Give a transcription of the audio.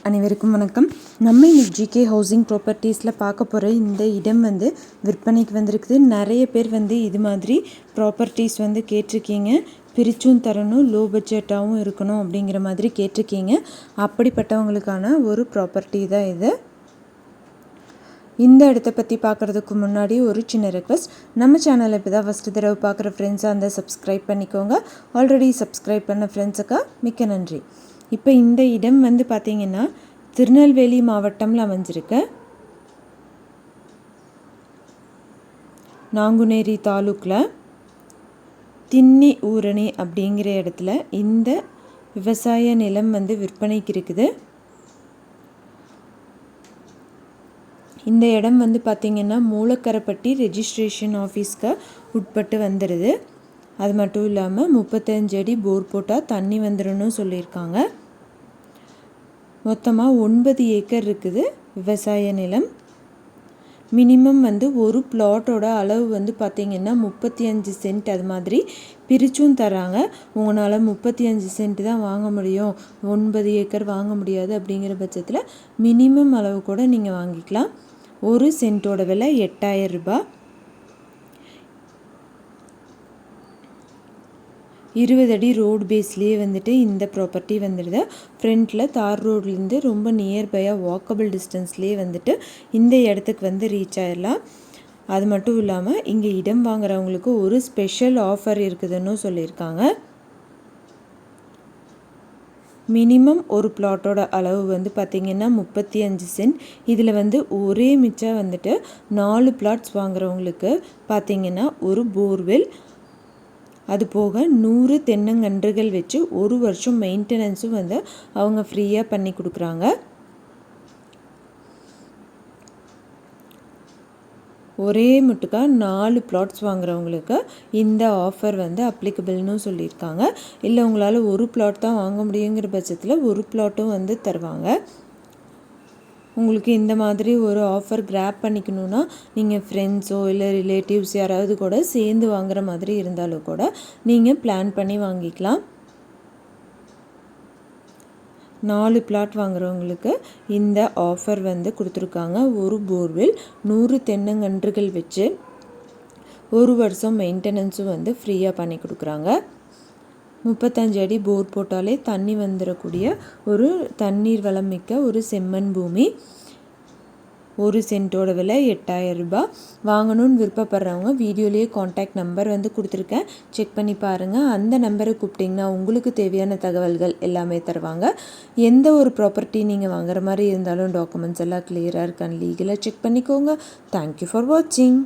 அனைவருக்கும் வணக்கம். நம்ம இன்னைக்கு ஜிகே ஹவுசிங் ப்ராப்பர்ட்டிஸில் பார்க்க போகிற இந்த இடம் விற்பனைக்கு வந்திருக்குது. நிறைய பேர் இது மாதிரி ப்ராப்பர்ட்டிஸ் கேட்டிருக்கீங்க. பிரிச்சும் தரணும், லோ பட்ஜெட்டாகவும் இருக்கணும் அப்படிங்கிற மாதிரி கேட்டிருக்கீங்க. அப்படிப்பட்டவங்களுக்கான ஒரு ப்ராப்பர்ட்டி தான் இது. இந்த இடத்த பற்றி பார்க்குறதுக்கு முன்னாடி ஒரு சின்ன ரெக்வஸ்ட். நம்ம சேனலை இப்போ தான் ஃபஸ்ட்டு தடவை பார்க்குற ஃப்ரெண்ட்ஸாக இருந்தால் சப்ஸ்கிரைப் பண்ணிக்கோங்க. ஆல்ரெடி சப்ஸ்கிரைப் பண்ண ஃப்ரெண்ட்ஸுக்கா மிக்க நன்றி. இப்போ இந்த இடம் பார்த்திங்கன்னா திருநெல்வேலி மாவட்டம்ல அமைஞ்சிருக்கு. நாங்குநேரி தாலுக்கில் தின்னி ஊரணி அப்படிங்கிற இடத்துல இந்த விவசாய நிலம் விற்பனைக்கு இருக்குது. இந்த இடம் பார்த்திங்கன்னா மூலக்கரைப்பட்டி ரெஜிஸ்ட்ரேஷன் ஆஃபீஸ்க்கு உட்பட்டு வந்துடுது. அது மட்டும் இல்லாமல் 35 அடி போர் போட்டால் தண்ணி வந்துடும்னு சொல்லியிருக்காங்க. மொத்தமாக 9 ஏக்கர் இருக்குது விவசாய நிலம். மினிமம் ஒரு பிளாட்டோட அளவு பார்த்திங்கன்னா 35 சென்ட் அது மாதிரி பிரிச்சும் தராங்க. உங்களால் 35 சென்ட் தான் வாங்க முடியும், 9 ஏக்கர் வாங்க முடியாது அப்படிங்கிற பட்சத்தில் மினிமம் அளவு கூட நீங்கள் வாங்கிக்கலாம். ஒரு சென்ட்டோட விலை 8000 ரூபாய். 20 அடி ரோடு பேஸ்லேயே இந்த ப்ராப்பர்ட்டி வந்துடுது. ஃப்ரண்ட்டில் தார் ரோட்லேருந்து ரொம்ப நியர்பையாக வாக்கபிள் டிஸ்டன்ஸ்லேயே இந்த இடத்துக்கு ரீச் ஆகிடலாம். அது மட்டும் இல்லாமல் இங்கே இடம் வாங்குறவங்களுக்கு ஒரு ஸ்பெஷல் ஆஃபர் இருக்குதுன்னு சொல்லியிருக்காங்க. மினிமம் ஒரு பிளாட்டோட அளவு பார்த்திங்கன்னா 35 சென்ட். இதில் ஒரே மிச்சம் 4 பிளாட்ஸ் வாங்குறவங்களுக்கு பார்த்திங்கன்னா ஒரு போர்வெல், அது போக 100 தென்னங்கன்றுகள் வச்சு 1 வருஷம் மெயின்டெனன்ஸும் அவங்க ஃப்ரீயாக பண்ணி கொடுக்குறாங்க. ஒரே முட்டுக்கா 4 பிளாட்ஸ் வாங்குறவங்களுக்கு இந்த ஆஃபர் அப்ளிகபிள்னு சொல்லியிருக்காங்க. இல்லை உங்களால் ஒரு பிளாட் தான் வாங்க முடியுங்கிற பட்சத்தில் ஒரு பிளாட்டும் தருவாங்க. உங்களுக்கு இந்த மாதிரி ஒரு ஆஃபர் கிராப் பண்ணிக்கணுன்னா நீங்கள் ஃப்ரெண்ட்ஸோ இல்லை ரிலேட்டிவ்ஸ் யாராவது கூட சேர்ந்து வாங்குற மாதிரி இருந்தாலும் கூட நீங்கள் பிளான் பண்ணி வாங்கிக்கலாம். 4 பிளாட் வாங்குறவங்களுக்கு இந்த ஆஃபர் கொடுத்துருக்காங்க. ஒரு போர்வெல், 100 தென்னங்கன்றுகள் வச்சு 1 வருஷம் மெயின்டெனன்ஸும் ஃப்ரீயாக பண்ணி கொடுக்குறாங்க. 35 அடி போர் போட்டாலே தண்ணி வந்துடக்கூடிய ஒரு தண்ணீர் வளம் மிக்க ஒரு செம்மண் பூமி. ஒரு சென்ட்டோட விலை 8000 ரூபாய். வாங்கணும்னு விருப்பப்படுறவங்க வீடியோலேயே காண்டாக்ட் நம்பர் கொடுத்துருக்கேன், செக் பண்ணி பாருங்கள். அந்த நம்பரை கூப்பிட்டிங்கன்னா உங்களுக்கு தேவையான தகவல்கள் எல்லாமே தருவாங்க. எந்த ஒரு ப்ராப்பர்ட்டி நீங்கள் வாங்குற மாதிரி இருந்தாலும் டாக்குமெண்ட்ஸ் எல்லாம் கிளியராக இருக்கான்னு லீகலாக செக் பண்ணிக்கோங்க. தேங்க்யூ ஃபார் வாட்சிங்.